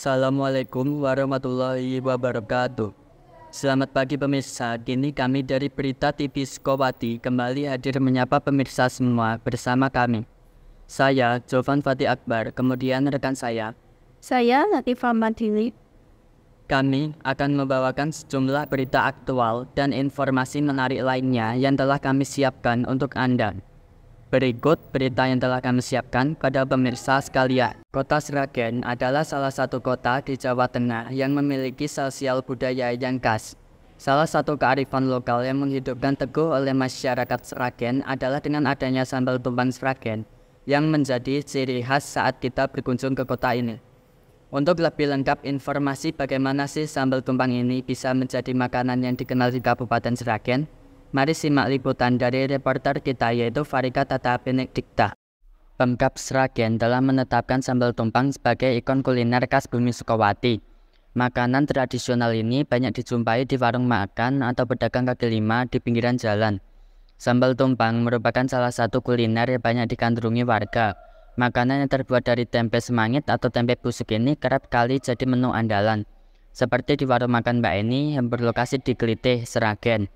Assalamualaikum warahmatullahi wabarakatuh. Selamat pagi pemirsa, kini kami dari Berita TV Sukowati kembali hadir menyapa pemirsa semua bersama kami. Saya Jovan Fatih Akbar, kemudian rekan saya Latifah Madini. Kami akan membawakan sejumlah berita aktual dan informasi menarik lainnya yang telah kami siapkan untuk Anda. Berikut berita yang telah kami siapkan pada pemirsa sekalian. Kota Sragen adalah salah satu kota di Jawa Tengah yang memiliki sosial budaya yang khas. Salah satu kearifan lokal yang menghidupkan teguh oleh masyarakat Sragen adalah dengan adanya sambal tumpang Sragen yang menjadi ciri khas saat kita berkunjung ke kota ini. Untuk lebih lengkap informasi bagaimana sih sambal tumpang ini bisa menjadi makanan yang dikenal di Kabupaten Sragen, mari simak liputan dari reporter kita yaitu Farika Tata Benedikta. Pemkab Sragen telah menetapkan sambal tumpang sebagai ikon kuliner khas bumi Sukowati. Makanan tradisional ini banyak dijumpai di warung makan atau pedagang kaki lima di pinggiran jalan. Sambal tumpang merupakan salah satu kuliner yang banyak digandrungi warga. Makanan yang terbuat dari tempe semangit atau tempe busuk ini kerap kali jadi menu andalan. Seperti di warung makan Mbak Eni yang berlokasi di Klitih, Sragen.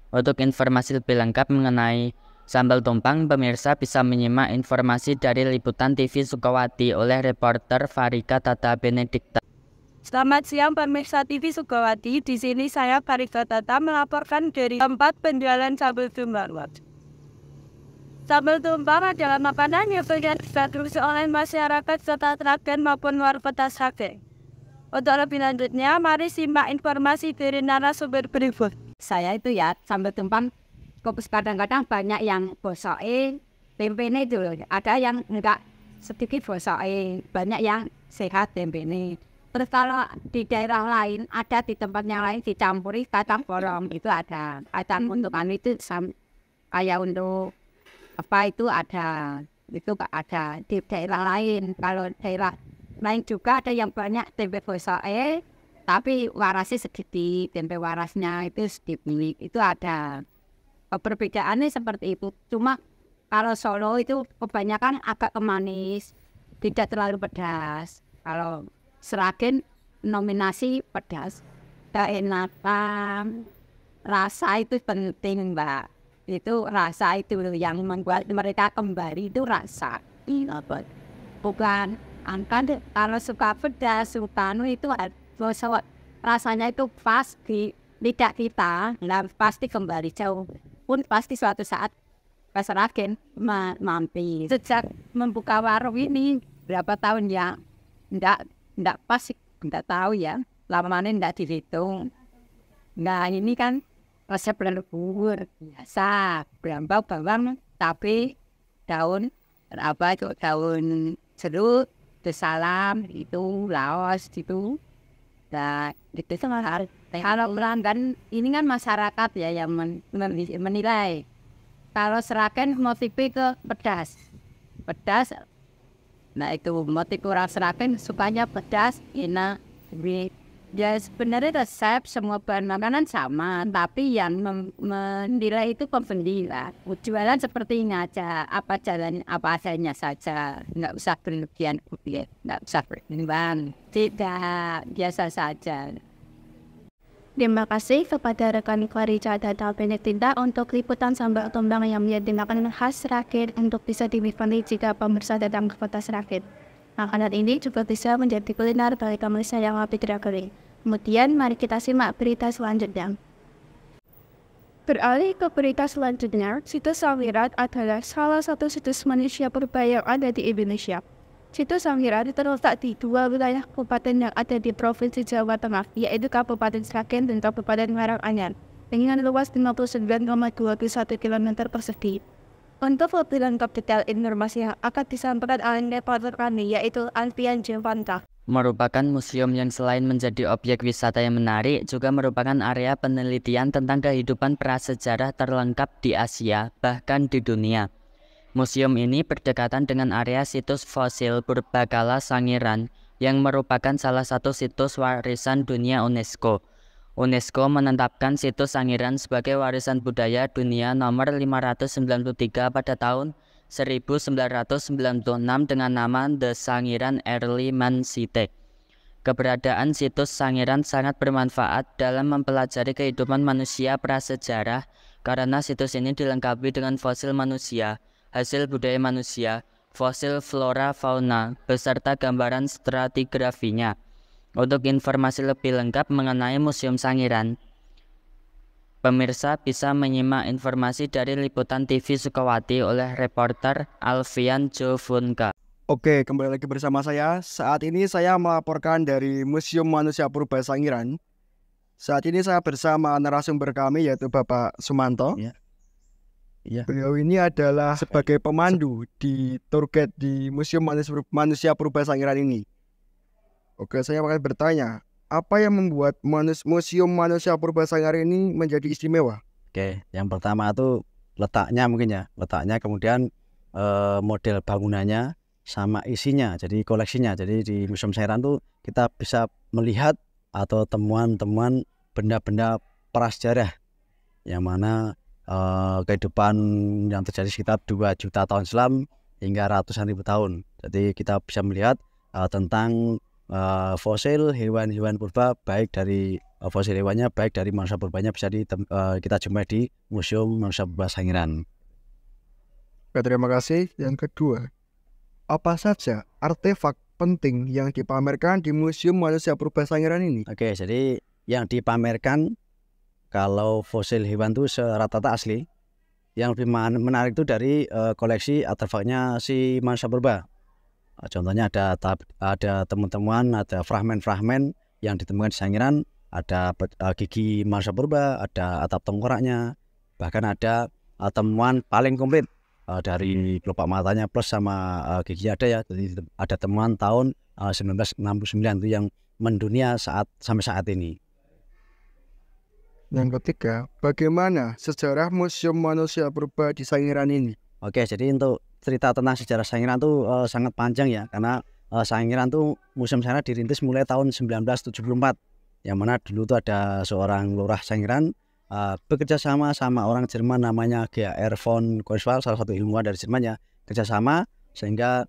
Untuk informasi lebih lengkap mengenai sambal tumpang, pemirsa bisa menyimak informasi dari liputan TV Sukowati oleh reporter Farika Tata Benedikta. Selamat siang pemirsa TV Sukowati. Di sini saya Farika Tata melaporkan dari tempat penjualan sambal tumpang. Sambal tumpang adalah makanan yang banyak diproduksi oleh masyarakat kota Sragen maupun luar kota Sragen. Untuk lebih lanjutnya, mari simak informasi dari narasumber berikut. Saya itu ya sambal tumpang kadang-kadang banyak yang bosoke tempenya itu loh. Ada yang enggak sedikit bosoke, banyak yang sehat tempenya. Terus kalau di daerah lain ada di tempat yang lain dicampuri kacang polong itu ada. Kacang untuk itu kayak untuk apa itu ada ada di daerah lain. Kalau daerah lain juga ada yang banyak tempe bosoke tapi warasnya sedikit, tempe warasnya itu sedikit, itu ada. Perbedaannya seperti itu. Cuma kalau Solo itu kebanyakan agak manis, tidak terlalu pedas. Kalau Sragen nominasi pedas, keenakan, rasa itu penting Mbak. Itu rasa itu yang membuat mereka kembali itu rasa. Bukan angka kalau suka pedas, suka itu rasanya itu pas di lidah kita, nah pasti kembali jauh pun pasti suatu saat ke Sragen mampir. Sejak membuka warung ini berapa tahun ya? Enggak pasti, enggak tahu ya. Lamanya enggak dihitung. Nah ini kan resep leluhur biasa, berambang bawang, cabai, daun apa itu daun jeruk, salam itu laos itu. Nah, itu sangat kalau pelanggan ini kan masyarakat ya yang menilai. Kalau Sragen motifnya ke pedas. Nah itu motif orang Sragen sukanya pedas, enak. Ya sebenarnya resep semua bahan makanan sama, tapi yang menilai itu pembeli lah. Jualan seperti ini aja, apa jalan apa adanya saja, nggak usah berlebihan, nggak usah berlebihan, tidak biasa saja. Terima kasih kepada rekan Farika Tata Benedikta untuk liputan sambal tumpang yang menjadi makanan khas Sragen untuk bisa dinikmati jika pemirsa datang ke kota Sragen. Makanan ini juga bisa menjadi kuliner bagi pemirsa yang lebih teragari. Kemudian mari kita simak berita selanjutnya. Beralih ke berita selanjutnya, situs Sangiran adalah salah satu situs manusia purba yang ada di Indonesia. Situs Sangiran terletak di dua wilayah kabupaten yang ada di Provinsi Jawa Tengah, yaitu Kabupaten Sragen dan Kabupaten Karanganyar, dengan luas 59,21 km persegi. Untuk lebih lengkap detail informasi yang akan disampaikan oleh reporter kami, yaitu Alfian Jevanta. Merupakan museum yang selain menjadi objek wisata yang menarik, juga merupakan area penelitian tentang kehidupan prasejarah terlengkap di Asia, bahkan di dunia. Museum ini berdekatan dengan area situs fosil purbakala Sangiran, yang merupakan salah satu situs warisan dunia UNESCO. UNESCO menetapkan situs Sangiran sebagai warisan budaya dunia nomor 593 pada tahun 1996 dengan nama The Sangiran Early Man Site. Keberadaan situs Sangiran sangat bermanfaat dalam mempelajari kehidupan manusia prasejarah karena situs ini dilengkapi dengan fosil manusia, hasil budaya manusia, fosil flora fauna, beserta gambaran stratigrafinya. Untuk informasi lebih lengkap mengenai Museum Sangiran, pemirsa bisa menyimak informasi dari liputan TV Sukawati oleh reporter Alfian Jovunka. Oke, kembali lagi bersama saya. Saat ini saya melaporkan dari Museum Manusia Purba Sangiran. Saat ini saya bersama narasumber kami yaitu Bapak Sumanto. Iya. Beliau ini adalah sebagai pemandu di tour guide di Museum Manusia Purba Sangiran ini. Oke, saya akan bertanya, apa yang membuat Museum Manusia Purba Sangiran ini menjadi istimewa? Oke, yang pertama itu letaknya mungkin ya. Letaknya, kemudian model bangunannya sama isinya, jadi koleksinya. Jadi di Museum Sangiran tuh kita bisa melihat atau temuan-temuan benda-benda prasejarah yang mana kehidupan yang terjadi sekitar 2 juta tahun silam hingga ratusan ribu tahun. Jadi kita bisa melihat tentang fosil hewan-hewan purba, baik dari fosil hewannya, baik dari manusia purbanya bisa kita jumpai di Museum Manusia Purba Sangiran. Oke, terima kasih. Yang kedua, apa saja artefak penting yang dipamerkan di Museum Manusia Purba Sangiran ini? Oke, jadi yang dipamerkan kalau fosil hewan itu rata-rata asli. Yang lebih menarik itu dari koleksi artefaknya si manusia purba. Contohnya ada temuan-temuan, ada fragmen-fragmen yang ditemukan di Sangiran, ada gigi manusia purba, ada atap tengkoraknya, bahkan ada temuan paling komplit dari kelopak matanya plus sama giginya ada ya. Jadi ada temuan tahun 1969 itu yang mendunia sampai saat ini. Yang ketiga, bagaimana sejarah Museum Manusia Purba di Sangiran ini? Oke, jadi untuk cerita tentang sejarah Sangiran itu sangat panjang ya, karena Sangiran tuh Museum Sangiran dirintis mulai tahun 1974, yang mana dulu tuh ada seorang lurah Sangiran bekerja sama orang Jerman namanya G.R. von Koiswald, salah satu ilmuwan dari Jerman ya, kerjasama sehingga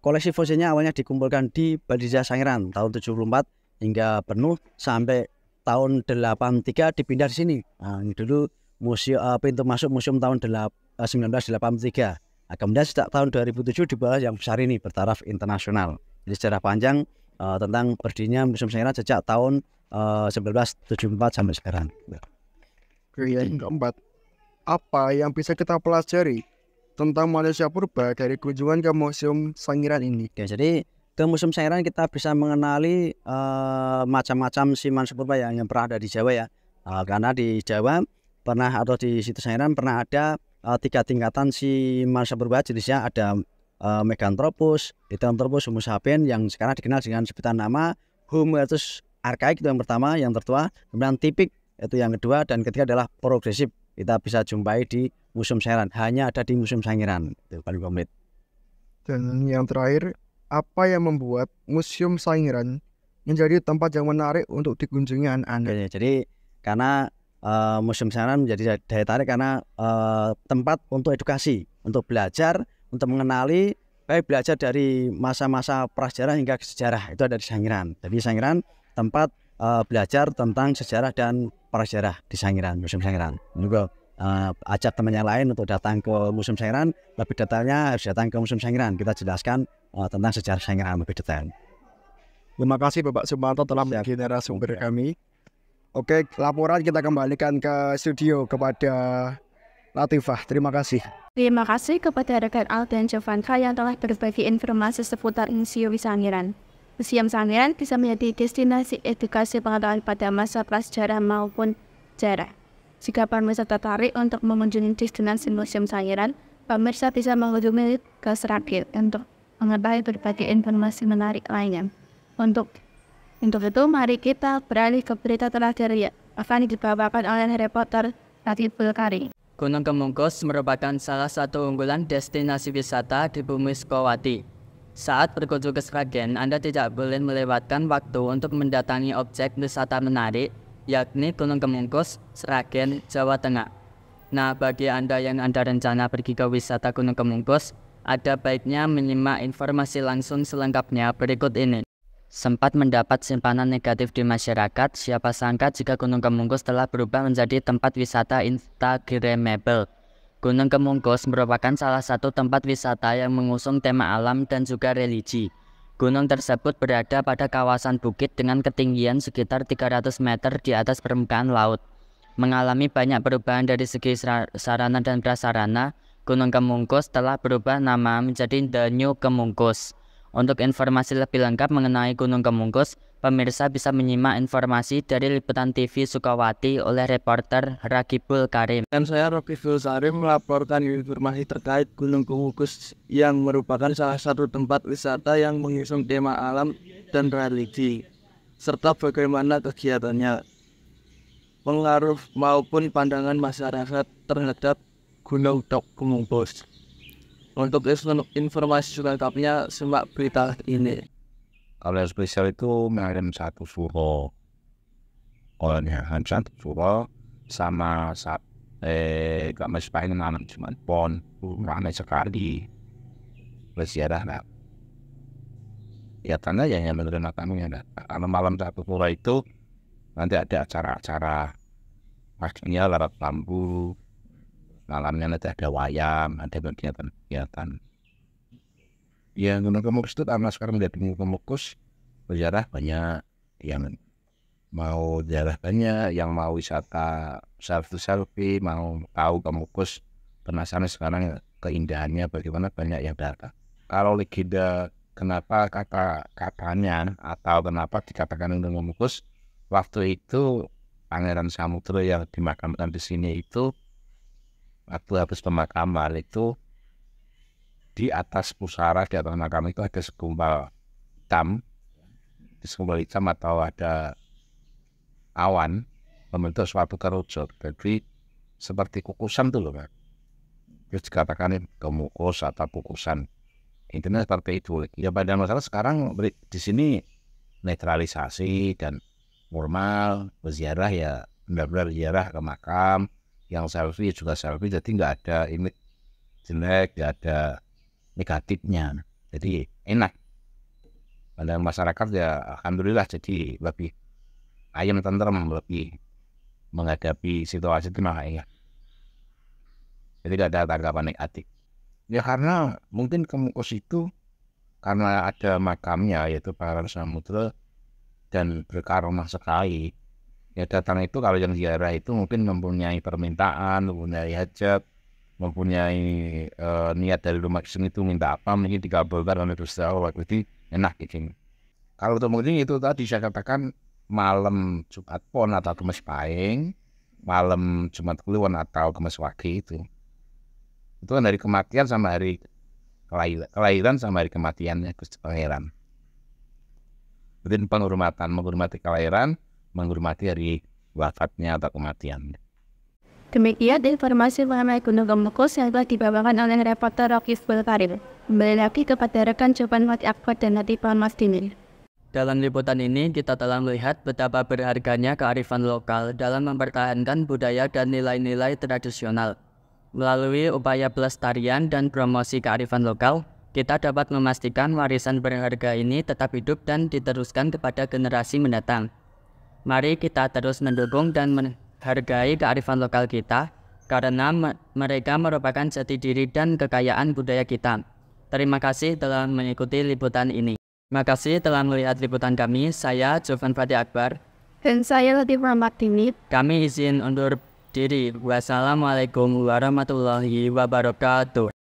koleksi fosilnya awalnya dikumpulkan di Badija Sangiran tahun 74 hingga penuh sampai tahun 83 dipindah di sini. Nah, ini dulu pintu masuk museum tahun 1983. Nah, kemudian sejak tahun 2007 dibawa yang besar ini bertaraf internasional. Jadi sejarah panjang tentang berdirinya Museum Sangiran sejak tahun 1974 sampai sekarang. Yang keempat, apa yang bisa kita pelajari tentang manusia purba dari kunjungan ke Museum Sangiran ini? Oke, jadi ke Museum Sangiran kita bisa mengenali macam-macam si manusia purba yang pernah ada di Jawa ya. Karena di Jawa pernah, atau di situs Sangiran pernah ada 3 tingkatan si manusia purba. Jenisnya ada Meganthropus, Pithecanthropus, Homo sapiens yang sekarang dikenal dengan sebutan nama Homo erectus arkaik, itu yang pertama, yang tertua. Kemudian tipik itu yang kedua, dan ketiga adalah progresif. Kita bisa jumpai di Museum Sangiran, hanya ada di Museum Sangiran, itu paling komplit. Dan yang terakhir, apa yang membuat Museum Sangiran menjadi tempat yang menarik untuk dikunjungi anak-anak? Oke, jadi karena Museum Sangiran menjadi daya tarik karena tempat untuk edukasi, untuk belajar, untuk mengenali, baik belajar dari masa-masa prasejarah hingga ke sejarah, itu ada di Sangiran. Jadi Sangiran tempat belajar tentang sejarah dan prasejarah di Sangiran, Museum Sangiran. Juga ajak teman yang lain untuk datang ke Museum Sangiran. Lebih detailnya harus datang ke Museum Sangiran. Kita jelaskan tentang sejarah Sangiran lebih detail. Terima kasih Bapak Sumanto telah menjadi narasumber kami. Oke, laporan kita kembalikan ke studio kepada Latifah. Terima kasih. Terima kasih kepada rekan Al dan Jovanka yang telah berbagi informasi seputar Museum Sangiran. Museum Sangiran bisa menjadi destinasi edukasi pengetahuan pada masa prasejarah maupun sejarah. Jika pemirsa tertarik untuk mengunjungi destinasi Museum Sangiran, pemirsa bisa menghubungi ke Sragen untuk mengetahui berbagai informasi menarik lainnya. Untuk itu, mari kita beralih ke berita terakhir yang akan dibawakan oleh reporter Latif Bulkari. Gunung Kemungkus merupakan salah satu unggulan destinasi wisata di bumi Sukawati. Saat berkunjung ke Sragen, Anda tidak boleh melewatkan waktu untuk mendatangi objek wisata menarik, yakni Gunung Kemungkus, Sragen, Jawa Tengah. Nah, bagi Anda yang rencana pergi ke wisata Gunung Kemungkus, ada baiknya menyimak informasi langsung selengkapnya berikut ini. sempat mendapat simpanan negatif di masyarakat. Siapa sangka jika Gunung Kemungkus telah berubah menjadi tempat wisata instagramable. Gunung Kemungkus merupakan salah satu tempat wisata yang mengusung tema alam dan juga religi. Gunung tersebut berada pada kawasan bukit dengan ketinggian sekitar 300 meter di atas permukaan laut. Mengalami banyak perubahan dari segi sarana dan prasarana, Gunung Kemungkus telah berubah nama menjadi The New Kemungkus. Untuk informasi lebih lengkap mengenai Gunung Kemungkus, pemirsa bisa menyimak informasi dari Liputan TV Sukawati oleh reporter Ragibul Karim. Dan saya Ragibul Karim melaporkan informasi terkait Gunung Kemungkus yang merupakan salah satu tempat wisata yang mengusung tema alam dan religi, serta bagaimana kegiatannya, pengaruh maupun pandangan masyarakat terhadap Gunung Kemungkus. Untuk informasi selengkapnya, simak berita ini. Kalau yang spesial itu mengirim satu suro. Kalau yang satu suro sama gak masih pengen nanam cuma pon, ramai sekali. Berziarah lah. Ya tanda ya yang menerima tamu ya. Karena malam satu suro itu nanti ada acara-acara, pastinya larat bambu. Malamnya nanti ada wayang, ada kegiatan-kegiatan. Ya Gunung Kemungkus itu karena sekarang menjadi Gunung Kemungkus, berziarah banyak, yang mau ziarah banyak, yang mau wisata selfie, mau tahu Kemungkus, penasaran sekarang keindahannya bagaimana, banyak yang datang. Kalau legenda kenapa katanya atau kenapa dikatakan Gunung Kemungkus, waktu itu Pangeran Samudro yang dimakamkan di sini itu, waktu habis pemakaman itu di atas pusara, di atas makam itu ada segumpal hitam atau ada awan membentuk suatu kerucut, jadi seperti kukusan tuh loh Pak. Terus dikatakan Kemungkus atau kukusan, intinya seperti itu. Ya pada masalah sekarang di sini netralisasi dan normal berziarah, ya benar-benar ziarah ke makam. Yang selfie juga selfie, jadi nggak ada image jelek, nggak ada negatifnya, jadi enak. Pada masyarakat ya alhamdulillah jadi lebih ayam tentrem, lebih menghadapi situasi itu makanya. Jadi nggak ada tanggapan negatif. Ya karena mungkin Kemungkus itu karena ada makamnya yaitu Pangeran Samudro dan berkaromah sekali. Ya datang itu kalau yang ziarah itu mungkin mempunyai permintaan, mempunyai hajat, mempunyai niat dari rumah kesini itu minta apa, mungkin dikabulkan oleh Gusti Allah, jadi enak gitu. Kalau untuk mungkin itu tadi saya katakan malam Jumat Pon atau Kemis Pahing, malam Jumat Kliwon atau Kemis Wage itu kan hari kematian sama hari kelahiran sama hari kematiannya Gusti Pangeran. Jadi penghormatan, menghormati kelahiran, menghormati hari wafatnya atau kematian. Demikian informasi mengenai Gunung Kemungkus yang telah dibawakan oleh reporter Ragibul Karim. Kembali lagi kepada rekan Jovan Mati Akbar dan Latifah Mas Dimin. Dalam liputan ini kita telah melihat betapa berharganya kearifan lokal dalam mempertahankan budaya dan nilai-nilai tradisional. Melalui upaya pelestarian dan promosi kearifan lokal, kita dapat memastikan warisan berharga ini tetap hidup dan diteruskan kepada generasi mendatang. Mari kita terus mendukung dan menghargai kearifan lokal kita, karena mereka merupakan jati diri dan kekayaan budaya kita. Terima kasih telah mengikuti liputan ini. Terima kasih telah melihat liputan kami. Saya Jovan Mati Akbar. Dan saya Latifah Mas Dimin. Kami izin undur diri. Wassalamualaikum warahmatullahi wabarakatuh.